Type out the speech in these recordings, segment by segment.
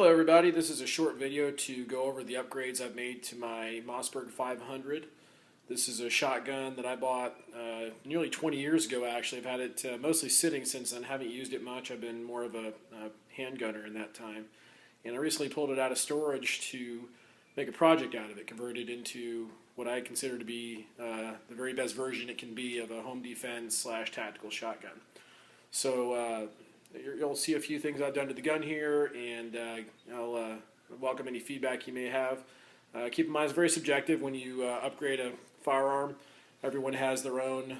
Hello everybody, this is a short video to go over the upgrades I've made to my Mossberg 500. This is a shotgun that I bought nearly 20 years ago actually. I've had it mostly sitting since then, haven't used it much. I've been more of a handgunner in that time. And I recently pulled it out of storage to make a project out of it, convert it into what I consider to be the very best version it can be of a home defense / tactical shotgun. So you'll see a few things I've done to the gun here, and I'll welcome any feedback you may have. Keep in mind, it's very subjective when you upgrade a firearm. Everyone has their own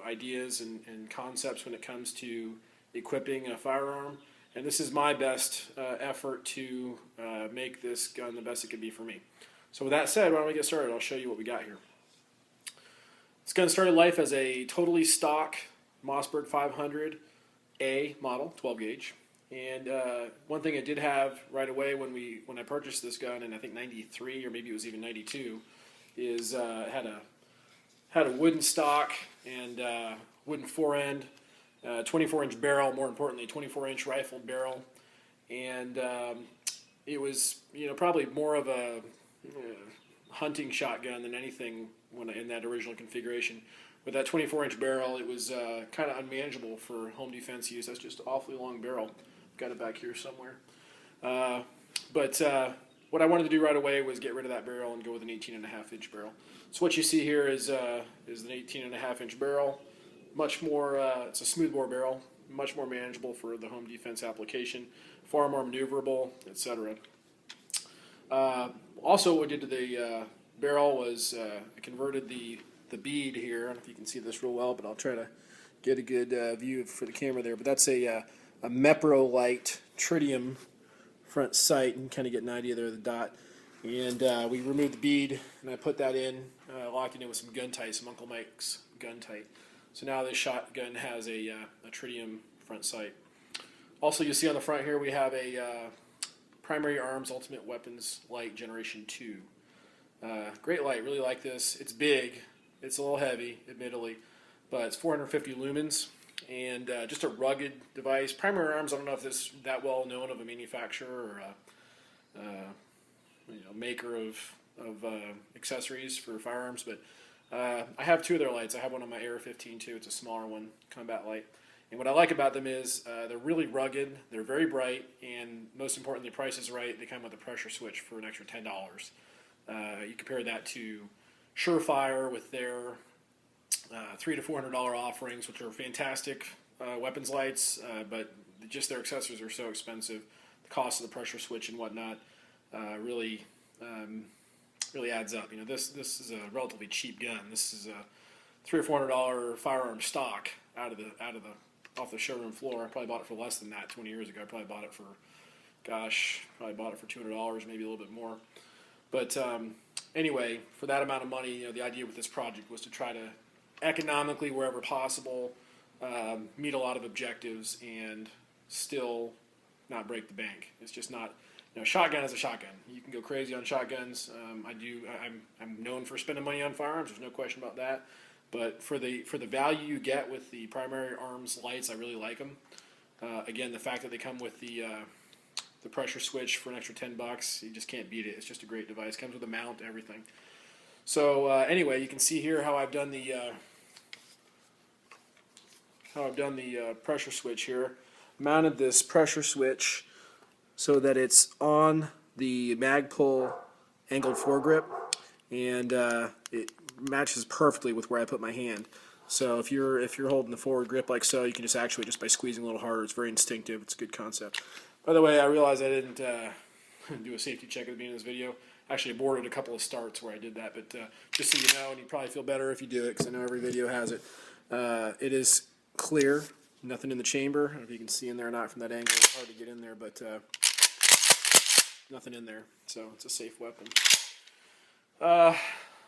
ideas and concepts when it comes to equipping a firearm, and this is my best effort to make this gun the best it can be for me. So with that said, why don't we get started? I'll show you what we got here. This gun started life as a totally stock Mossberg 500A model, 12 gauge. And one thing it did have right away when I purchased this gun in I think 93 or maybe it was even 92 is it had a wooden stock and wooden fore-end, 24-inch barrel, more importantly 24-inch rifled barrel, and it was probably more of a hunting shotgun than anything in that original configuration. With that 24-inch barrel, it was kind of unmanageable for home defense use. That's just an awfully long barrel. Got it back here somewhere. But what I wanted to do right away was get rid of that barrel and go with an 18.5-inch barrel. So what you see here is an 18.5-inch barrel. Much more, it's a smoothbore barrel, much more manageable for the home defense application, far more maneuverable, etc. Also, what we did to the barrel was I converted the bead here. I don't know if you can see this real well, but I'll try to get a good view for the camera there. But that's a Mepro-light tritium front sight, and kind of get an idea there of the dot. And we removed the bead, and I put that in, locked it in with some gun tight, some Uncle Mike's gun tight. So now this shotgun has a tritium front sight. Also, you see on the front here we have a Primary Arms Ultimate Weapons Light Generation 2. Great light, really like this. It's big. It's a little heavy, admittedly, but it's 450 lumens, and just a rugged device. Primary Arms, I don't know if this is that well known of a manufacturer or a maker of accessories for firearms, but I have two of their lights. I have one on my AR-15 too. It's a smaller one, combat light. And what I like about them is they're really rugged, they're very bright, and most importantly, the price is right. They come with a pressure switch for an extra $10. You compare that to Surefire with their $300 to $400 offerings, which are fantastic weapons lights, but just their accessories are so expensive. The cost of the pressure switch and whatnot really adds up. This is a relatively cheap gun. This is a $300 or $400 firearm stock off the showroom floor. I probably bought it for less than that 20 years ago. I probably bought it for $200, maybe a little bit more. But anyway, for that amount of money, the idea with this project was to try to economically, wherever possible, meet a lot of objectives and still not break the bank. It's just not, shotgun is a shotgun. You can go crazy on shotguns. I'm known for spending money on firearms. There's no question about that. But for the value you get with the Primary Arms lights, I really like them. Again, the fact that they come with the pressure switch for an extra $10, you just can't beat it. It's just a great device. Comes with a mount, everything. So anyway, you can see here how I've done the pressure switch here. Mounted this pressure switch so that it's on the Magpul angled foregrip, and it matches perfectly with where I put my hand. So if you're holding the forward grip like so, you can just actuate just by squeezing a little harder. It's very instinctive. It's a good concept. By the way, I realized I didn't do a safety check at the beginning of this video. Actually, I aborted a couple of starts where I did that, but just so you know, and you probably feel better if you do it, because I know every video has it. It is clear, nothing in the chamber. I don't know if you can see in there or not from that angle. It's hard to get in there, but nothing in there, so it's a safe weapon.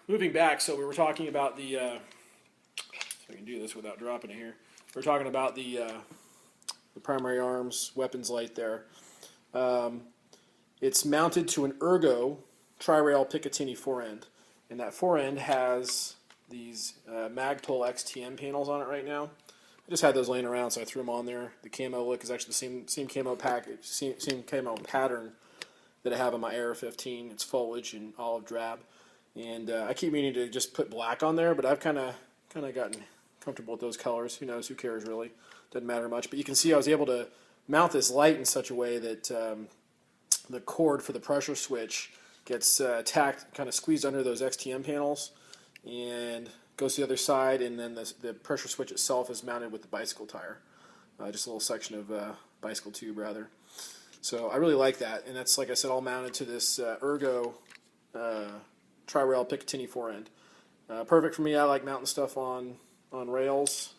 Moving back, so we were talking about the, so I can do this without dropping it here. We're talking about the Primary Arms weapons light there. It's mounted to an Ergo tri-rail Picatinny fore-end, and that fore-end has these Magpul XTM panels on it right now. I just had those laying around, so I threw them on there. The camo look is actually the same camo same camo pattern that I have on my Air 15. It's foliage and olive drab, and I keep meaning to just put black on there, but I've kind of gotten comfortable with those colors. Who knows? Who cares really? Doesn't matter much. But you can see I was able to mount this light in such a way that the cord for the pressure switch gets tacked, kind of squeezed under those XTM panels, and goes to the other side, and then the pressure switch itself is mounted with the bicycle tire, just a little section of bicycle tube rather. So I really like that, and that's, like I said, all mounted to this Ergo tri-rail Picatinny forend. Perfect for me. I like mounting stuff on rails.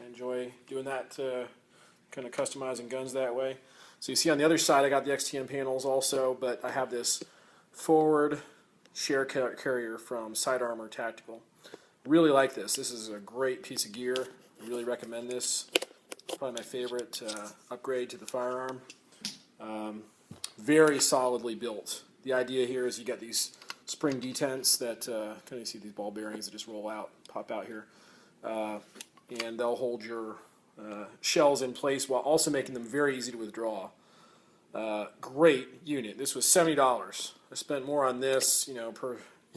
I enjoy doing that, kind of customizing guns that way. So you see on the other side I got the XTM panels also, but I have this forward share carrier from Side Armor Tactical. Really like this. This is a great piece of gear. I really recommend this. It's probably my favorite upgrade to the firearm. Very solidly built. The idea here is you got these spring detents that kind of see these ball bearings that just roll out, pop out here, and they'll hold your shells in place while also making them very easy to withdraw. Great unit. This was $70. I spent more on this,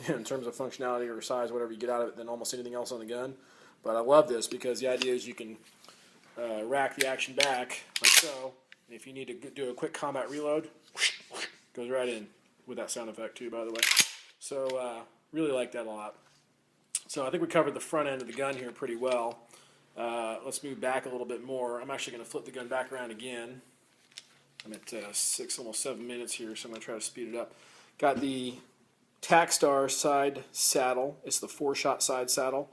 in terms of functionality or size, whatever you get out of it, than almost anything else on the gun. But I love this because the idea is you can rack the action back like so. And if you need to do a quick combat reload, goes right in with that sound effect too, by the way. So really like that a lot. So I think we covered the front end of the gun here pretty well. Let's move back a little bit more. I'm actually going to flip the gun back around again. I'm at almost 7 minutes here, so I'm going to try to speed it up. Got the Tacstar side saddle. It's the 4-shot side saddle.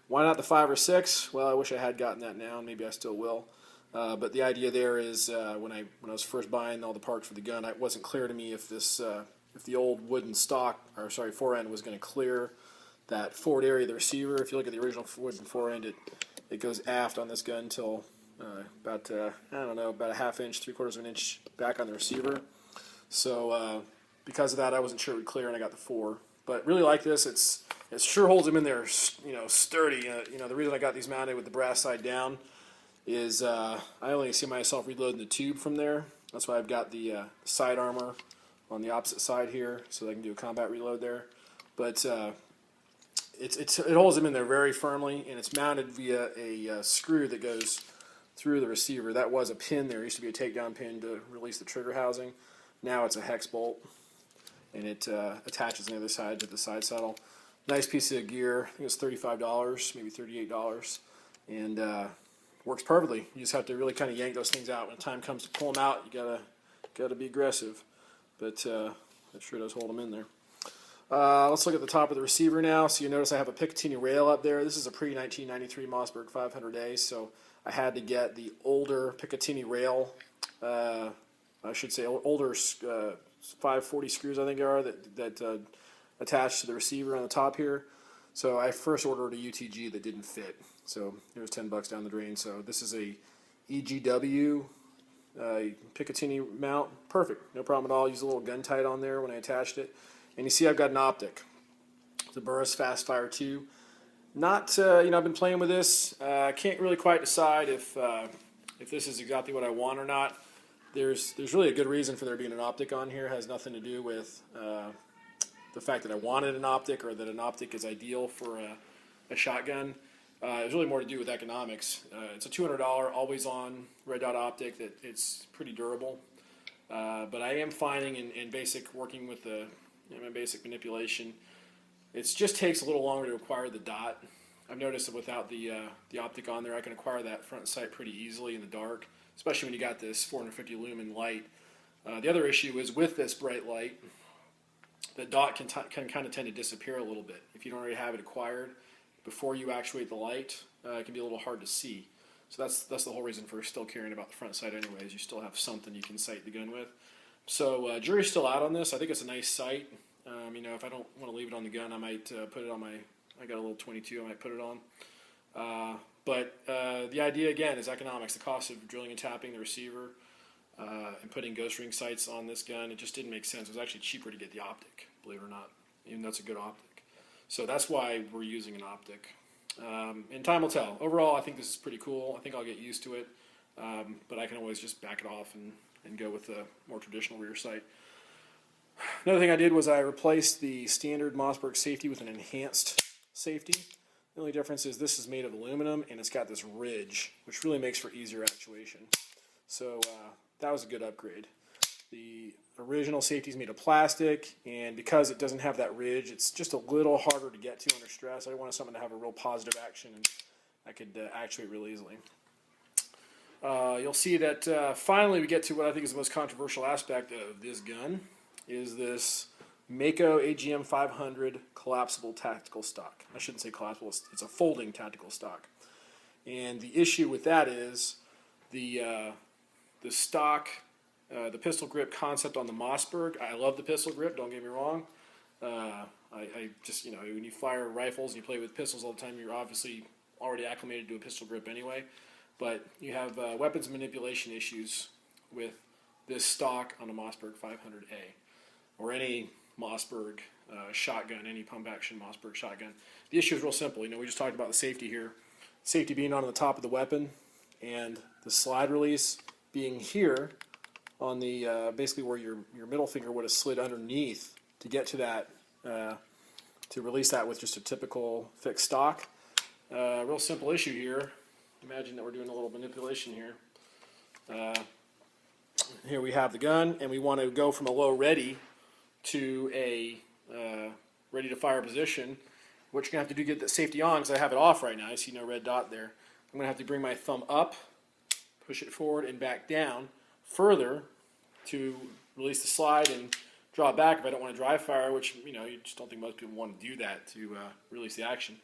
Why not the 5 or 6? Well, I wish I had gotten that now, and maybe I still will. But the idea there is when I was first buying all the parts for the gun, it wasn't clear to me if the old wooden forend was going to clear that forward area of the receiver. If you look at the original wooden forend, it goes aft on this gun till about a half inch, 3/4 of an inch back on the receiver. So because of that, I wasn't sure it would clear, and I got the 4. But really like this. It sure holds them in there, sturdy. The reason I got these mounted with the brass side down is I only see myself reloading the tube from there. That's why I've got the side armor on the opposite side here, so I can do a combat reload there. But it holds them in there very firmly, and it's mounted via a screw that goes through the receiver. That was a pin there. It used to be a takedown pin to release the trigger housing. Now it's a hex bolt, and it attaches on the other side to the side saddle. Nice piece of gear. I think it's $35, maybe $38, and works perfectly. You just have to really kind of yank those things out. When the time comes to pull them out, you gotta be aggressive. But it sure does hold them in there. Let's look at the top of the receiver now. So you notice I have a Picatinny rail up there. This is a pre-1993 Mossberg 500A, so I had to get the older Picatinny rail. I should say older 540 screws, I think are that attached to the receiver on the top here. So I first ordered a UTG that didn't fit. So there's $10 down the drain. So this is a EGW Picatinny mount. Perfect, no problem at all. Use a little gun tight on there when I attached it. And you see I've got an optic. The Burris Fast Fire 2. Not, I've been playing with this. I can't really quite decide if this is exactly what I want or not. There's really a good reason for there being an optic on here. It has nothing to do with the fact that I wanted an optic or that an optic is ideal for a shotgun. It's really more to do with economics. It's a $200 always-on red dot optic that it's pretty durable. But I am finding in basic working with my basic manipulation, it just takes a little longer to acquire the dot. I've noticed that without the optic on there, I can acquire that front sight pretty easily in the dark, especially when you got this 450 lumen light. The other issue is with this bright light, the dot can kind of tend to disappear a little bit. If you don't already have it acquired before you actuate the light, it can be a little hard to see. So that's the whole reason for still caring about the front sight anyways. You still have something you can sight the gun with. So jury's still out on this. I think it's a nice sight. If I don't want to leave it on the gun, I might put it on I got a little 22, I might put it on. But the idea, again, is economics. The cost of drilling and tapping the receiver and putting ghost ring sights on this gun, it just didn't make sense. It was actually cheaper to get the optic, believe it or not, even though it's a good optic. So that's why we're using an optic. And time will tell. Overall, I think this is pretty cool. I think I'll get used to it, but I can always just back it off and go with a more traditional rear sight. Another thing I did was I replaced the standard Mossberg safety with an enhanced safety. The only difference is this is made of aluminum and it's got this ridge, which really makes for easier actuation. So that was a good upgrade. The original safety is made of plastic, and because it doesn't have that ridge, it's just a little harder to get to under stress. I wanted something to have a real positive action, and I could actuate real easily. You'll see that finally we get to what I think is the most controversial aspect of this gun, is this Mako AGM 500 collapsible tactical stock. I shouldn't say collapsible, it's a folding tactical stock. And the issue with that is the stock, the pistol grip concept on the Mossberg. I love the pistol grip, don't get me wrong. I just, when you fire rifles and you play with pistols all the time, you're obviously already acclimated to a pistol grip anyway. But you have weapons manipulation issues with this stock on a Mossberg 500A or any Mossberg shotgun, any pump action Mossberg shotgun. The issue is real simple. We just talked about the safety here. Safety being on the top of the weapon and the slide release being here on the basically where your middle finger would have slid underneath to get to that, to release that with just a typical fixed stock. Real simple issue here. Imagine that we're doing a little manipulation here. Here we have the gun, and we want to go from a low ready to a ready to fire position. What you're going to have to do to get the safety on, because I have it off right now, I see no red dot there. I'm going to have to bring my thumb up, push it forward and back down further to release the slide and draw it back if I don't want to dry fire, which you just don't think most people want to do that to release the action.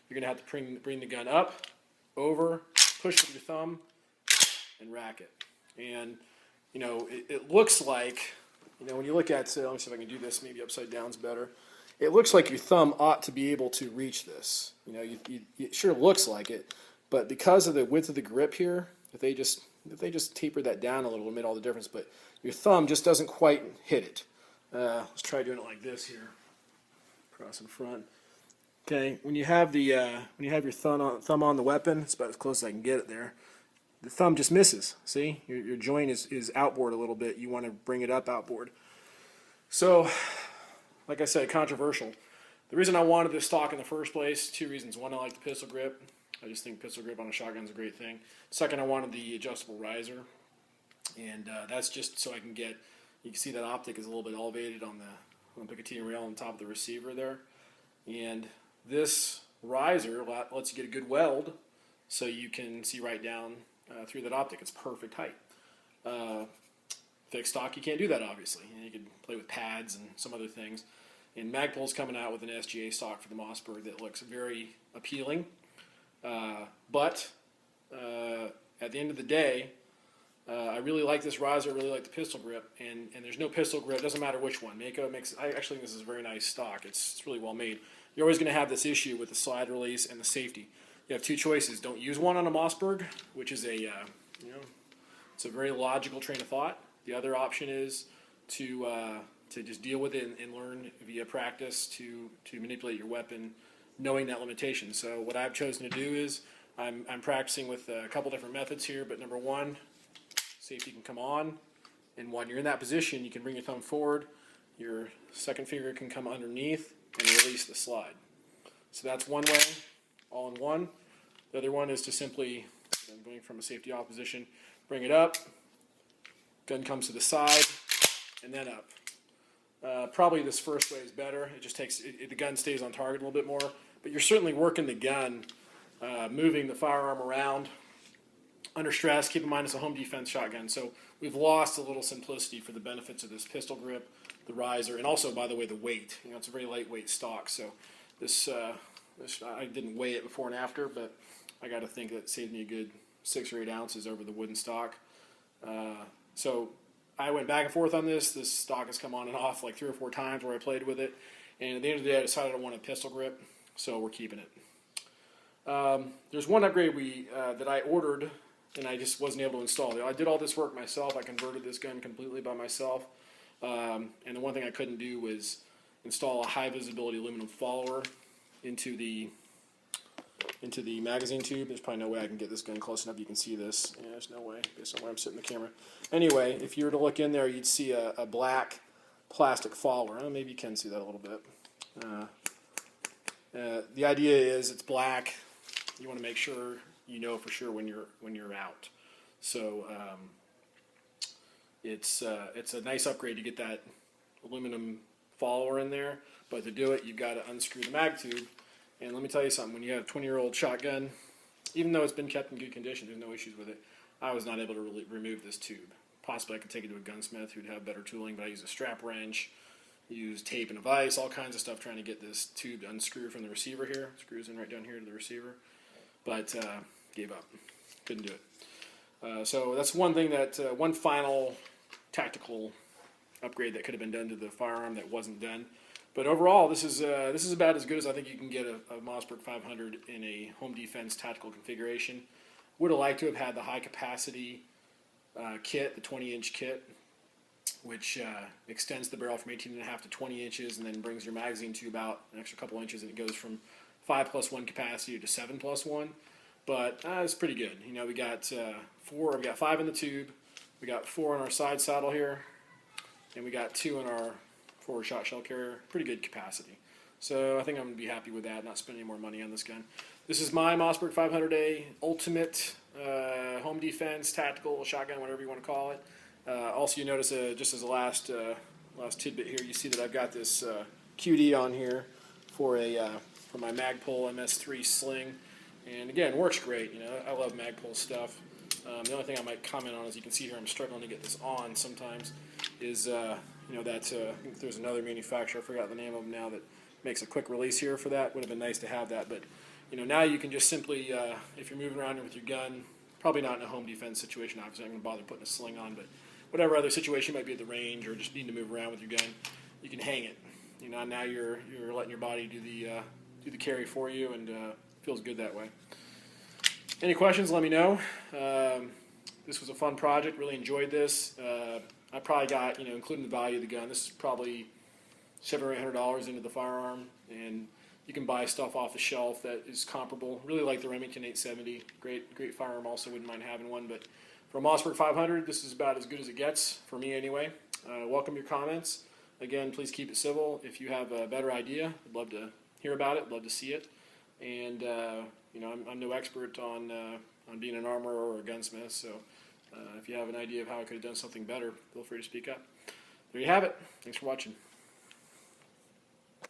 You're going to have to bring the gun up, over, push with your thumb, and rack it. And it looks like, when you look at, let me see if I can do this, maybe upside down is better. It looks like your thumb ought to be able to reach this. It sure looks like it, but because of the width of the grip here, if they just taper that down a little, it'll make all the difference. But your thumb just doesn't quite hit it. Let's try doing it like this here, cross in front. Okay, when you have your thumb on the weapon, it's about as close as I can get it there. The thumb just misses. See, your joint is outboard a little bit. You want to bring it up outboard. So, like I said, controversial. The reason I wanted this stock in the first place, two reasons. One, I like the pistol grip. I just think pistol grip on a shotgun is a great thing. Second, I wanted the adjustable riser, and that's just so I can get. You can see that optic is a little bit elevated on the Picatinny rail on top of the receiver there, and this riser lets you get a good weld, so you can see right down through that optic. It's perfect height. Fixed stock, you can't do that obviously. You can play with pads and some other things. And Magpul's coming out with an SGA stock for the Mossberg that looks very appealing. But at the end of the day, I really like this riser, I really like the pistol grip, and there's no pistol grip, doesn't matter which one. Mako I actually think this is a very nice stock. It's really well made. You're always going to have this issue with the slide release and the safety. You have two choices. Don't use one on a Mossberg, which is it's a very logical train of thought. The other option is to just deal with it and learn via practice to manipulate your weapon, knowing that limitation. So what I've chosen to do is I'm practicing with a couple different methods here, but number one, safety can come on, and when you're in that position, you can bring your thumb forward, your second finger can come underneath, and release the slide. So that's one way, all in one. The other one is to simply, I'm going from a safety off position, bring it up, gun comes to the side, and then up. Probably this first way is better. It just takes, the gun stays on target a little bit more, but you're certainly working the gun, moving the firearm around under stress. Keep in mind it's a home defense shotgun, so we've lost a little simplicity for the benefits of this pistol grip, the riser, and also, by the way, the weight. It's a very lightweight stock, so this I didn't weigh it before and after, but I got to think that it saved me a good 6 or 8 ounces over the wooden stock. So I went back and forth on this. This stock has come on and off like 3 or 4 times where I played with it, and at the end of the day, I decided I wanted a pistol grip, so we're keeping it. There's one upgrade that I ordered, and I just wasn't able to install it. I did all this work myself. I converted this gun completely by myself, and the one thing I couldn't do was install a high visibility aluminum follower into the into the magazine tube. There's probably no way I can get this gun close enough you can see this. Yeah, there's no way based on where I'm sitting the camera. Anyway, if you were to look in there, you'd see a black plastic follower. Maybe you can see that a little bit. The idea is it's black. You want to make sure you know for sure when you're out. So it's a nice upgrade to get that aluminum follower in there. But to do it, you've got to unscrew the mag tube. And let me tell you something, when you have a 20-year-old shotgun, even though it's been kept in good condition, there's no issues with it, I was not able to really remove this tube. Possibly I could take it to a gunsmith who'd have better tooling, but I used a strap wrench, used tape and a vise, all kinds of stuff trying to get this tube to unscrew from the receiver here. It screws in right down here to the receiver. But gave up. Couldn't do it. So that's one thing that, one final tactical upgrade that could have been done to the firearm that wasn't done. But overall, this is about as good as I think you can get a Mossberg 500 in a home defense tactical configuration. Would have liked to have had the high capacity kit, the 20-inch kit, which extends the barrel from 18.5 to 20 inches and then brings your magazine tube out an extra couple inches, and it goes from 5+1 capacity to 7+1. But it's pretty good. You know, we got we got 5 in the tube, we got 4 in our side saddle here, and we got 2 in our forward shot shell carrier. Pretty good capacity. So I think I'm going to be happy with that, not spend any more money on this gun. This is my Mossberg 500A Ultimate home defense tactical shotgun, whatever you want to call it. Also, you notice just as a last tidbit here, you see that I've got this QD on here for my Magpul MS3 sling, and again, works great. You know, I love Magpul stuff. The only thing I might comment on is you can see here I'm struggling to get this on sometimes. Is you know, that I think there's another manufacturer, I forgot the name of them now, that makes a quick release here for that. Would have been nice to have that, but you know, now you can just simply, if you're moving around with your gun, probably not in a home defense situation, obviously I'm going to bother putting a sling on, but whatever other situation you might be at the range or just need to move around with your gun, you can hang it. You know, now you're letting your body do the carry for you, and feels good that way. Any questions? Let me know. This was a fun project. Really enjoyed this. I probably got, you know, including the value of the gun, this is probably $700 or $800 into the firearm, and you can buy stuff off the shelf that is comparable. Really like the Remington 870. Great firearm. Also wouldn't mind having one. But for a Mossberg 500, this is about as good as it gets for me anyway. Welcome your comments. Again, please keep it civil. If you have a better idea, I'd love to hear about it. I'd love to see it. And you know, I'm no expert on being an armorer or a gunsmith. So if you have an idea of how I could have done something better, feel free to speak up. There you have it. Thanks for watching.